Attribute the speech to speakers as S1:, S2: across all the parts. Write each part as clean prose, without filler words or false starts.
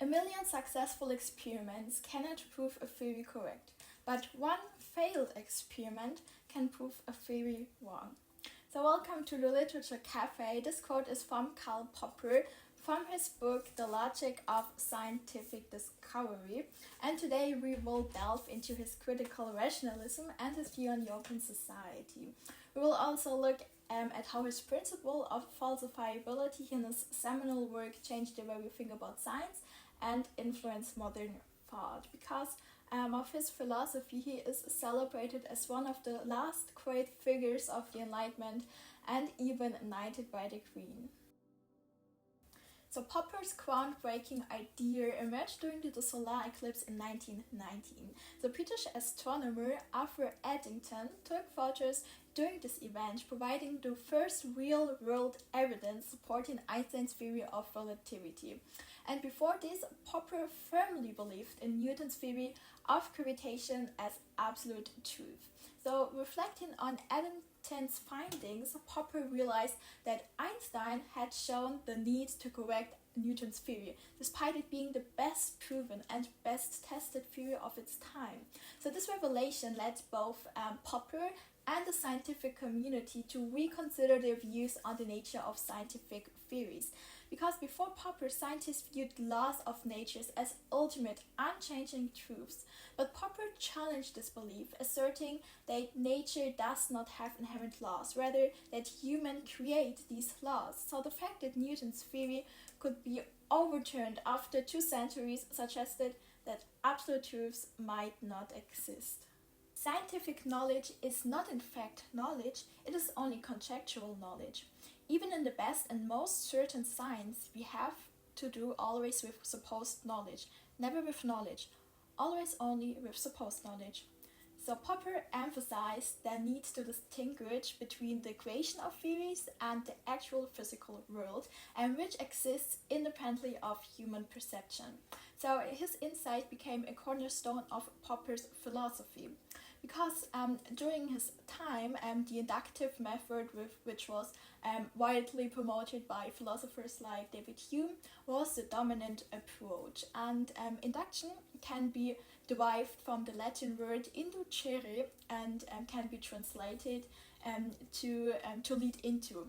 S1: million successful experiments cannot prove a theory correct, but one failed experiment can prove a theory wrong. So welcome to the Literature Cafe. This quote is from Karl Popper from his book The Logic of Scientific Discovery, and today we will delve into his critical rationalism and his view on the open society. We will also look at how his principle of falsifiability in his seminal work changed the way we think about science and influenced modern thought. Because of his philosophy, he is celebrated as one of the last great figures of the Enlightenment and even knighted by the Queen. So Popper's groundbreaking idea emerged during the solar eclipse in 1919. The British astronomer Arthur Eddington took photos during this event, providing the first real-world evidence supporting Einstein's theory of relativity. And before this, Popper firmly believed in Newton's theory of gravitation as absolute truth. So reflecting on Eddington's findings, Popper realized that Einstein had shown the need to correct Newton's theory, despite it being the best proven and best tested theory of its time. So this revelation led both Popper and the scientific community to reconsider their views on the nature of scientific theories. Because before Popper, scientists viewed laws of nature as ultimate, unchanging truths. But Popper challenged this belief, asserting that nature does not have inherent laws, rather that humans create these laws. So the fact that Newton's theory could be overturned after 2 centuries suggested that absolute truths might not exist. Scientific knowledge is not in fact knowledge, it is only conjectural knowledge. Even in the best and most certain science, we have to do always with supposed knowledge, never with knowledge, always only with supposed knowledge. So Popper emphasized the need to distinguish between the creation of theories and the actual physical world, and which exists independently of human perception. So his insight became a cornerstone of Popper's philosophy. Because during his time, the inductive method, which was widely promoted by philosophers like David Hume, was the dominant approach. And induction can be derived from the Latin word inducere and can be translated to lead into.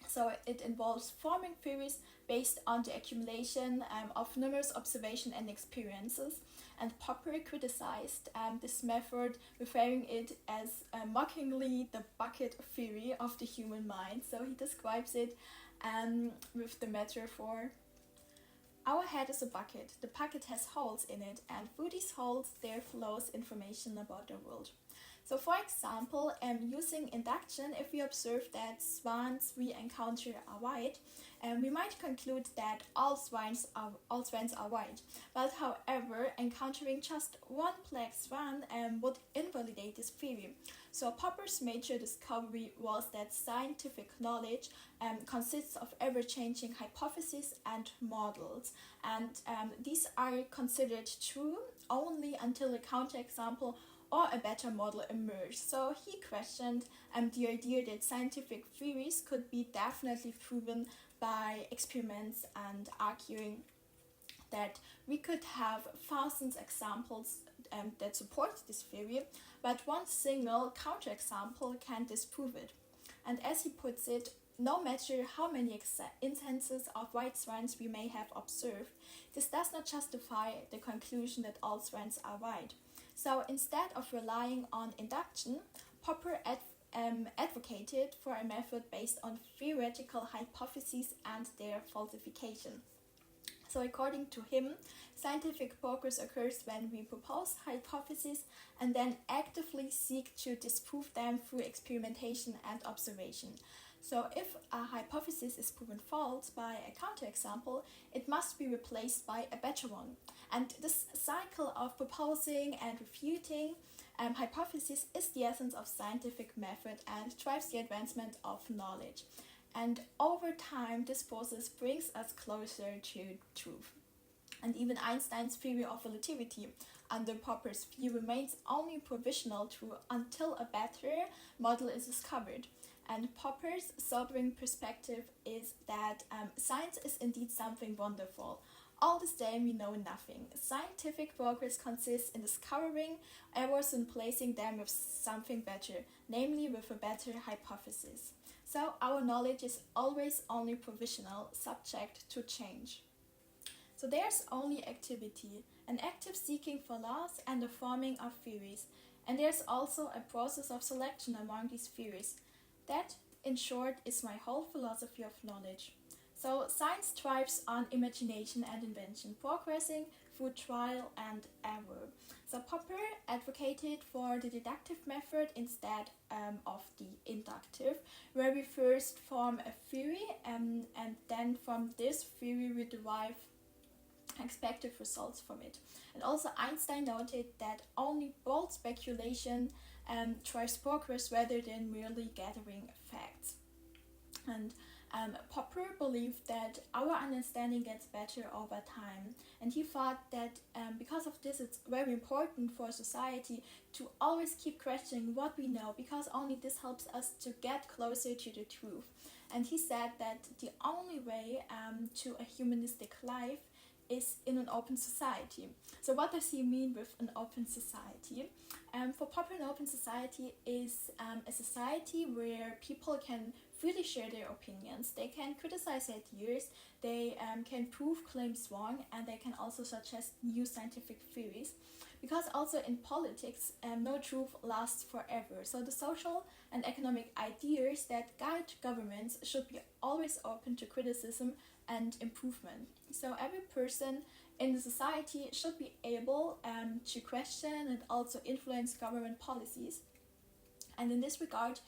S1: So it involves forming theories based on the accumulation of numerous observations and experiences. And Popper criticized this method, referring it as mockingly the bucket theory of the human mind. So he describes it with the metaphor: our head is a bucket. The bucket has holes in it, and through these holes there flows information about the world. So for example, using induction, if we observe that swans we encounter are white, we might conclude that all swans are white. But however, encountering just one black swan would invalidate this theory. So Popper's major discovery was that scientific knowledge consists of ever-changing hypotheses and models, and these are considered true only until a counterexample or a better model emerged. So he questioned the idea that scientific theories could be definitely proven by experiments, and arguing that we could have thousands of examples that support this theory, but one single counterexample can disprove it. And as he puts it, no matter how many instances of white swans we may have observed, this does not justify the conclusion that all swans are white. So instead of relying on induction, Popper advocated for a method based on theoretical hypotheses and their falsification. So according to him, scientific progress occurs when we propose hypotheses and then actively seek to disprove them through experimentation and observation. So if a hypothesis is proven false by a counterexample, it must be replaced by a better one. And this cycle of proposing and refuting hypotheses is the essence of scientific method and drives the advancement of knowledge. And over time, this process brings us closer to truth. And even Einstein's theory of relativity, under Popper's view, remains only provisional true until a better model is discovered. And Popper's sobering perspective is that science is indeed something wonderful, All the same, we know nothing. Scientific progress consists in discovering errors and placing them with something better, namely with a better hypothesis. So our knowledge is always only provisional, subject to change. So there's only activity, an active seeking for laws and the forming of theories. And there's also a process of selection among these theories. That, in short, is my whole philosophy of knowledge. So science thrives on imagination and invention, progressing through trial and error. So Popper advocated for the deductive method instead of the inductive, where we first form a theory and then from this theory we derive expected results from it. And also Einstein noted that only bold speculation drives progress rather than merely gathering facts. And Popper believed that our understanding gets better over time, and he thought that because of this it's very important for society to always keep questioning what we know, because only this helps us to get closer to the truth. And he said that the only way to a humanistic life is in an open society. So what does he mean with an open society? For Popper, an open society is a society where people can freely share their opinions, they can criticize ideas, they can prove claims wrong, and they can also suggest new scientific theories. Because also in politics, no truth lasts forever. So the social and economic ideas that guide governments should be always open to criticism and improvement. So every person in the society should be able to question and also influence government policies. And in this regard,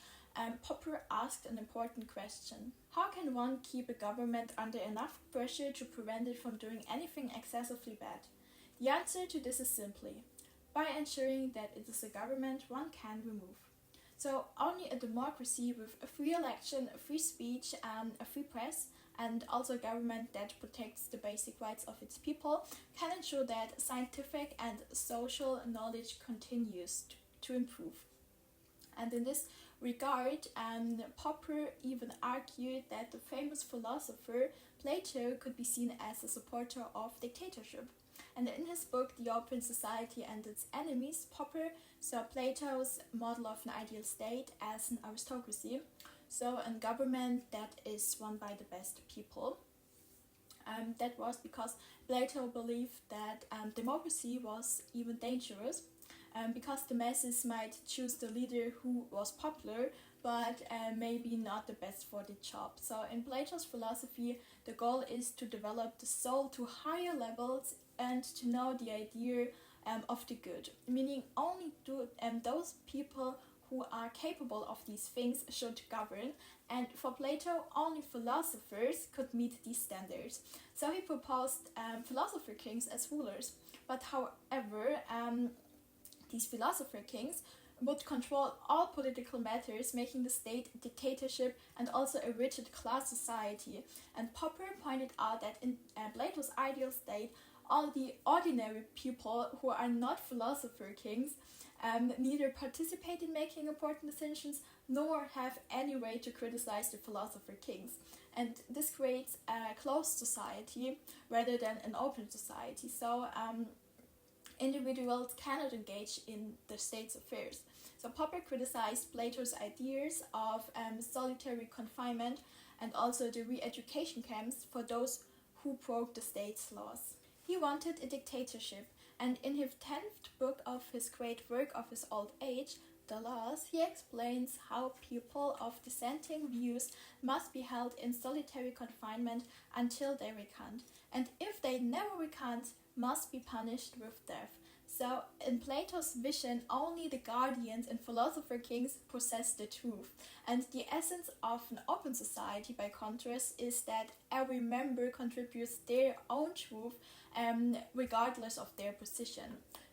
S1: Popper asked an important question. How can one keep a government under enough pressure to prevent it from doing anything excessively bad? The answer to this is simply by ensuring that it is a government one can remove. So only a democracy with a free election, a free speech, a free press, and also a government that protects the basic rights of its people can ensure that scientific and social knowledge continues to improve. And in this regard, Popper even argued that the famous philosopher Plato could be seen as a supporter of dictatorship. And in his book, The Open Society and Its Enemies, Popper saw Plato's model of an ideal state as an aristocracy, so a government that is run by the best people. That was because Plato believed that democracy was even dangerous, because the masses might choose the leader who was popular, but maybe not the best for the job. So in Plato's philosophy, the goal is to develop the soul to higher levels and to know the idea of the good, meaning only those people who are capable of these things should govern, and for Plato, only philosophers could meet these standards. So he proposed philosopher kings as rulers, but however, these philosopher kings would control all political matters, making the state a dictatorship and also a rigid class society. And Popper pointed out that in Plato's ideal state, all the ordinary people who are not philosopher kings neither participate in making important decisions nor have any way to criticize the philosopher kings. And this creates a closed society rather than an open society. So individuals cannot engage in the state's affairs. So Popper criticized Plato's ideas of solitary confinement and also the re-education camps for those who broke the state's laws. He wanted a dictatorship, and in his 10th book of his great work of his old age, The Laws, he explains how people of dissenting views must be held in solitary confinement until they recant, and if they never recant, must be punished with death. So in Plato's vision, only the guardians and philosopher kings possess the truth. And the essence of an open society, by contrast, is that every member contributes their own truth regardless of their position.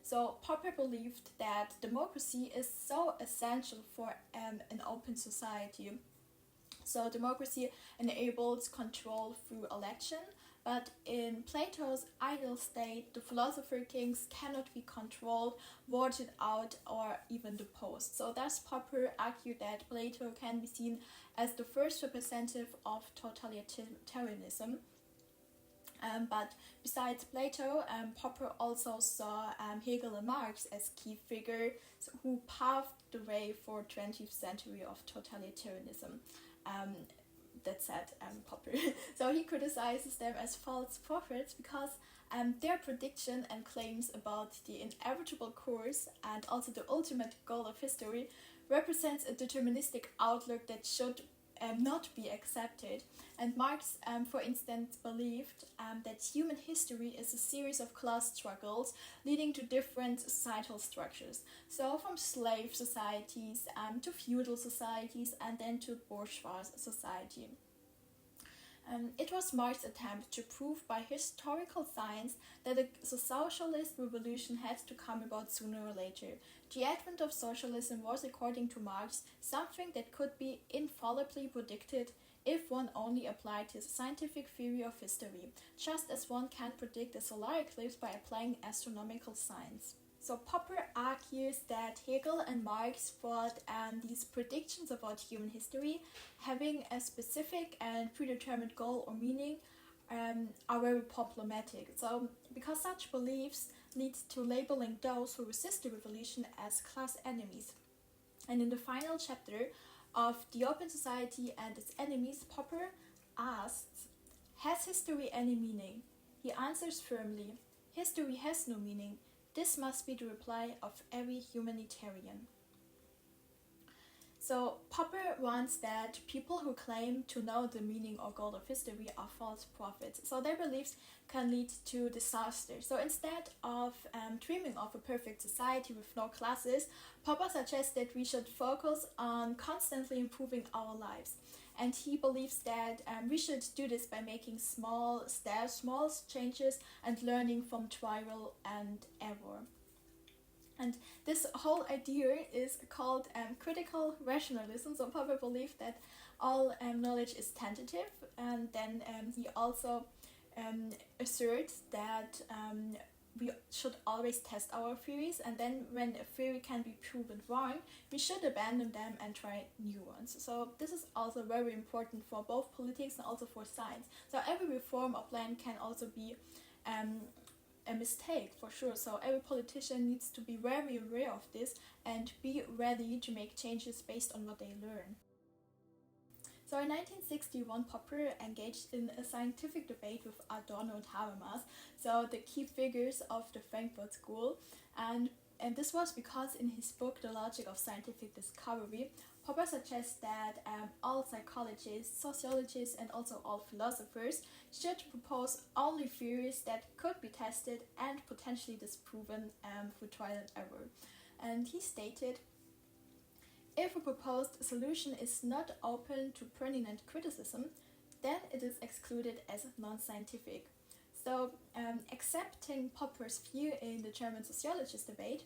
S1: So Popper believed that democracy is so essential for an open society. So democracy enables control through election, but in Plato's ideal state, the philosopher kings cannot be controlled, voted out, or even deposed. So thus Popper argued that Plato can be seen as the first representative of totalitarianism. But besides Plato, Popper also saw Hegel and Marx as key figures who paved the way for 20th century of totalitarianism. That said Popper. So he criticizes them as false prophets because their prediction and claims about the inevitable course and also the ultimate goal of history represents a deterministic outlook that should not be accepted. And Marx, for instance, believed that human history is a series of class struggles leading to different societal structures. So from slave societies to feudal societies and then to bourgeois society. It was Marx's attempt to prove by historical science that the socialist revolution had to come about sooner or later. The advent of socialism was, according to Marx, something that could be infallibly predicted if one only applied his scientific theory of history, just as one can predict a solar eclipse by applying astronomical science. So Popper argues that Hegel and Marx thought these predictions about human history having a specific and predetermined goal or meaning are very problematic. So because such beliefs lead to labeling those who resist the revolution as class enemies. And in the final chapter of The Open Society and Its Enemies, Popper asks, has history any meaning? He answers firmly, history has no meaning. This must be the reply of every humanitarian. So Popper wants that people who claim to know the meaning or goal of history are false prophets. So their beliefs can lead to disaster. So instead of dreaming of a perfect society with no classes, Popper suggests that we should focus on constantly improving our lives. And he believes that we should do this by making small steps, small changes, and learning from trial and error. And this whole idea is called critical rationalism. So Popper believed that all knowledge is tentative, and then he also asserts that we should always test our theories, and then when a theory can be proven wrong, we should abandon them and try new ones. So this is also very important for both politics and also for science. So every reform or plan can also be a mistake for sure. So every politician needs to be very aware of this and be ready to make changes based on what they learn. So in 1961, Popper engaged in a scientific debate with Adorno and Habermas, so the key figures of the Frankfurt School, and this was because in his book The Logic of Scientific Discovery, Popper suggests that all psychologists, sociologists, and also all philosophers should propose only theories that could be tested and potentially disproven through trial and error. And he stated, if a proposed solution is not open to pertinent criticism, then it is excluded as non-scientific. So, accepting Popper's view in the German sociologist debate,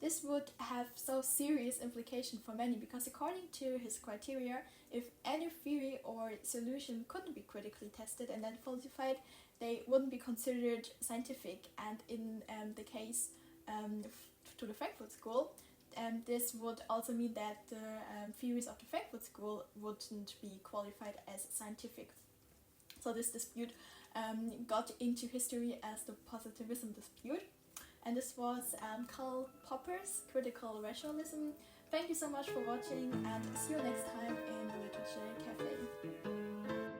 S1: this would have so serious implications for many, because according to his criteria, if any theory or solution couldn't be critically tested and then falsified, they wouldn't be considered scientific. And in the case to the Frankfurt School, this would also mean that the theories of the Frankfurt School wouldn't be qualified as scientific. So this dispute got into history as the Positivism Dispute. And this was Karl Popper's Critical Rationalism. Thank you so much for watching, and see you next time in the Literature Cafe.